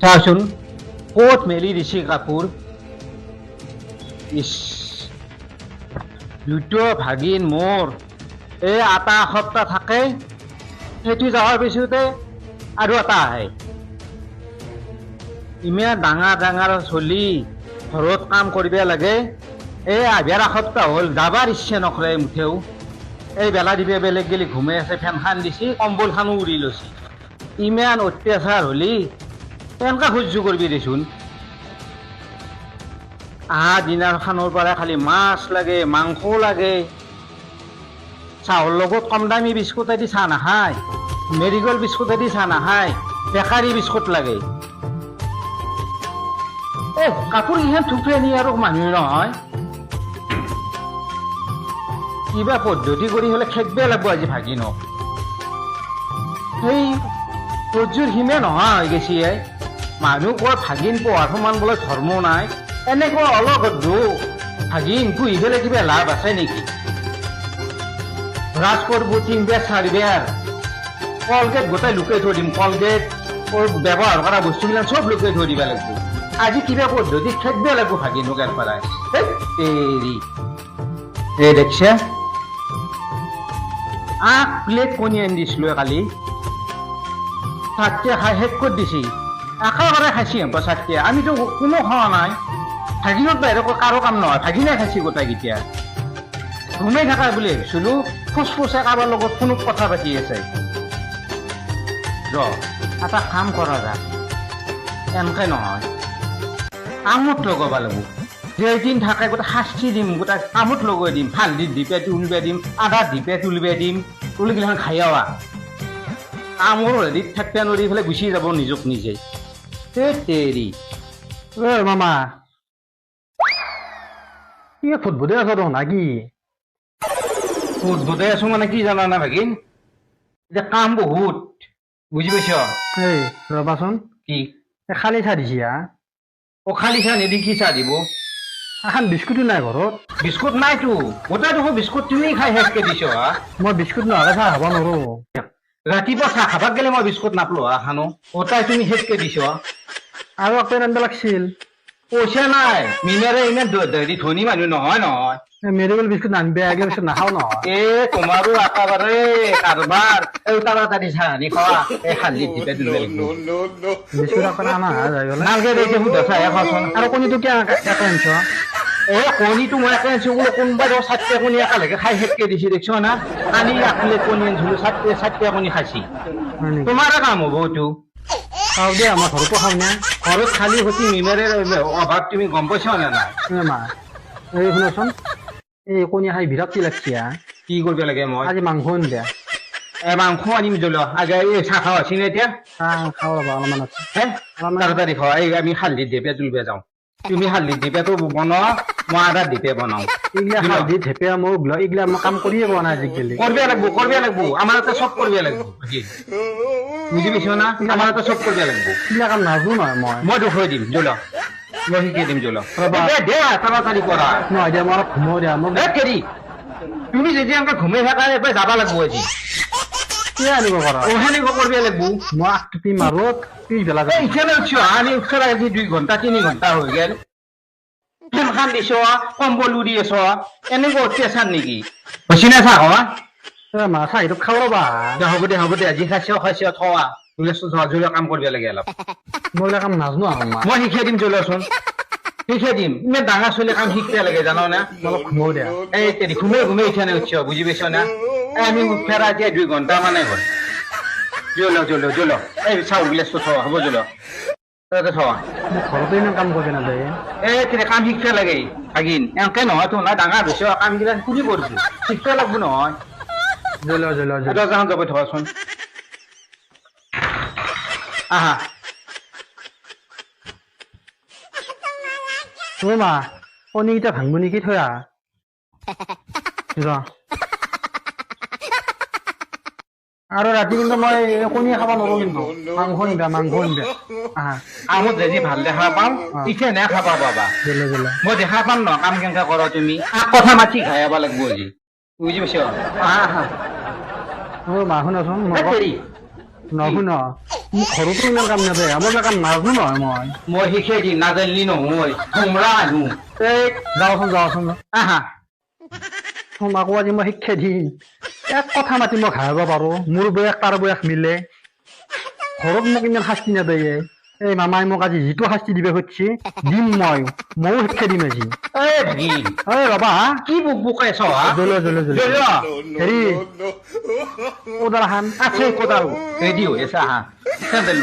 চাচোন ক'ত মেলি দিছে কাপোৰ ইছ দুটো ভাগিন মোৰ এই এটা এসপ্তাহ থাকে সেইটো যোৱাৰ পিছতে আৰু এটা আহে ইমান ডাঙৰ ডাঙৰ চলি ঘৰত কাম কৰিব লাগে এই আধাৰ এসপ্তাহ হ'ল যাবাৰ ইচ্ছা নকৰে মুঠেও এই বেলা দিবে বেলেগ গেলি ঘুমাই আছে ফেনখন দিছি কম্বলখনো উৰি লৈছে ইমান অত্যাচাৰ হ'লি কেনেকৈ সহ্য কৰিবি দেচোন দিনাৰখনৰ পৰা খালি মাছ লাগে মাংস লাগে চাহৰ লগত কম দামী বিস্কুটেদি চাহ নাখায় মেৰিগ'ল্ড বিস্কুটেদি চাহ নাখায় বেকাৰী বিস্কুট লাগে কাপোৰ কেইখন থুপৰাই নি আৰু মানুহ নহয় কিবা পদ্ধতি কৰি হ'লে খেদবে লাগব আজি ভাগিনক সেই সহ্যৰ সীমে নোহোৱা হৈ গৈছে মানুহ কয় ভাগিন পোহাৰ সমান বোলে ধৰ্ম নাই এনেকুৱা অলপ ভাগিন পুহি পেলাই কিবা লাভ আছে নেকি ৰাজ কৰব 3 বেৰ 4 বেৰ কলগেট গোটাই লুকাই থৈ দিম কলগেট ব্যৱহাৰ কৰা বস্তুবিলাক চব লুকাই থৈ দিব লাগিব আজি কিবা পদ্ধতি খেদবে লাগব ভাগিনক ইয়াৰ পৰাই এই দেখছে 8 প্লেট কণী আনি দিছিলো কালি চাটে খাই শেষ কৰি দিছি একেবাৰে খাইছি চাটে আমিতো কোনো খোৱা নাই ভাগিনত বাহিৰত কাৰো কাম নহয় ভাগিনাই খাইছি গোটাইকেইটা ঘুমাই থকা বুলি ভাবিছিলো ফুচফুচে কাৰোবাৰ লগত ফোনত কথা পাতি আছে এটা কাম কৰা যাক এনেকৈ নহয় কামত লগাব লাগিব যেইদিন থাকে গোটেই শাস্তি দিম গোটেই কামত লগাই দিম হালধিত দি পেলাই তুলিব দিম আদাত দি পেলাই তুলিব দিম তুলিগিলাখন খাই আৱা কামৰ হেৰিত থাকিব নোৱাৰি পেলাই গুচি যাব নিজক নিজে তেৰি মামা কি ফুটবুদে আছ তো নাকি ফুটবুদে আছো মানে কি জানা না ভাগিন এতিয়া কাম বহুত বুজি পাইছ এই ৰবাচোন কি খালি চাহ দিছি খালি চাহ নিদি কি চাহ দিব এখন বিস্কুটো নাই ঘৰত বিস্কুট নাইতো গোটেই দেখোন বিস্কুট তুমি খাই শেষকে দিছ মই বিস্কুট নহ'লে চাহ খাব নোৱাৰো ৰাতিপুৱা চাহ খাবাক গেলে মই বিস্কুট নাপলো খানো গোটাই তুমি শেষকে দিছ আৰু এক পেন আনিব লাগিছিল পইচা নাই মিনাৰে ইমান ধনী মানুহ নহয় নহয় মেৰিগ'ল্ড বিস্কুট নানিবি আগে পিছত নাখাওঁ নহয় তোমাৰো একেবাৰে কাৰবাৰ তাড়াতাড়ি চাহ আনি খোৱা এই হালধিত দি পেলাই দিব লাগিব বিস্কুট আপোনাৰ আনা যাই গ'লে নালগে দে এতিয়া সুধা চাহে খোৱাচোন আৰু কণীটো কিয় একে আনিছ কণীটো মই একে আনিছো বোলো কোনোবাই চাৰিটা কণী একেলগে খাই শেষকে দিছি দেখিছ না কালি এক প্লেট কণী আনিছিলো চাৰিটা কণী খাইছি তোমাৰে কাম হ'ব এইটো খাওঁ দে আমাৰ ঘৰতো খাওঁ নে ঘৰত খালি সতি মিনাৰে অভাৱ তুমি গম পাইছা নে নাই মা এই শুনাচোন এই কণী খাই বিৰক্তি লাগছি কি কৰিব লাগে মই আজি মাংস আনিবা মাংস আনিম জ্বল আগে এই চাহ খাওঁ আছি নে এতিয়া চাহ খাওঁ ৰ'বা অলপমান আছে তাড়াতাড়ি খোৱা এই আমি হালধিত দি পেলাই তুলিব যাওঁ তুমি হালধিত দি পেলাইতো বনোৱা মই আদাত দি পেলাই বনাওঁ এইগিলা হালধি থেপেয়া মোক এইগিলা মই কাম কৰিয়ে পোৱা নাই আজিকালি কৰিব লাগিব আমাৰ ইয়াতে চব কৰিব লাগিব বুজি পাইছ না আমাৰ ইয়াতে চব কৰিব লাগিব এইগিলা কাম নাজো নহয় মই দেখুৱাই দিম জ্বল মই শিকাই দিম জ্বল দে তাড়াতাড়ি কৰা নহয় দিয়া মই অলপ ঘুমাও দিয়া মোক কেৰি তুমি যদি এনেকৈ ঘুমাই থাকা এবাৰ যাব লাগিব আজি কি আনিব পাৰা সেনেকৈ কৰিব লাগিব মই আকৃতি মাৰো পিছবেলা যাম ইফালে উঠছ আনি উঠছ আজি 2 ঘণ্টা 3 ঘণ্টা হৈ গেল ফেনখন দিছ কম্বল উৰি আছ এনেকুৱা অত্যাচাৰ নেকি হৈছে নে চাহ খোৱা মা চাহিটো খাব ৰ'বা হ'ব দে আজি খাইছ থোৱা জুলীয়া কাম কৰিব লাগে অলপ মই এইবিলাক কাম নাজনো মই শিকাই দিম জুলিয়াচোন শিকাই দিম ইমান ডাঙৰ ছোৱালী কাম শিকিব লাগে জানো না অলপ ঘুমাও দিয়া এই তেৰি ঘুমাই ইঠানে উঠছ বুজি পাইছ না আমি ফেৰা এতিয়া 2 ঘণ্টা মানে হ'ল জ্বল এই চাউল গিলাচটো থোৱা হ'ব জ্বল তাতে থোৱা ঘৰতো ইমান কাম কৰিব নাযায় তেনে কাম শিকিব লাগে ভাগিন এনেকে নহয় তো না ডাঙৰ হৈছে কামবিলাক কোনে কৰিছো শিকিব লাগিব নহয় যাওঁ যাব থোৱাচোন আহা মা কণীকেইটা ভাঙব নেকি থৈ আৰু ৰাতি কিন্তু মই কণী খাব নোৱাৰো কিন্তু মাংস নিবা আমত যদি ভাল দেখা পাওঁ তেতিয়া নে খাবা পাবা মই দেখা পাম ন কাম কেনেকে কৰ তুমি কথা মাতি খাই আব লাগিব আজি বুজি পাইছ মা শুনাচোন নশুন মোক ঘৰতো ইমান কাম নাযায় মই কাম নাজানো নহয় মই শিকাই দিম নাজানিলি নহয় তোমৰা মানুহ এই যাওঁচোন আহা তোমাকো আজি মই শিক্ষা দিম এক কথা মাতি মই ঘাঁহিব পাৰো মোৰ বয়স তাৰ বয়স মিলে ঘৰত মোক ইমান শাস্তি নেদায়ে এই মামাই মোক আজি যিটো শাস্তি দিব খুজিছে দিম ময়ো শিক্ষা দিম আজি এই ভাগিন এই ৰবা হা কি বুক বুকাই ছ হা হেৰি কোদাল খান আছে কোদাল ৰেডি হৈ আছে আহা চেণ্ডেল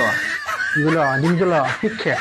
লোৱা দিম শিক্ষা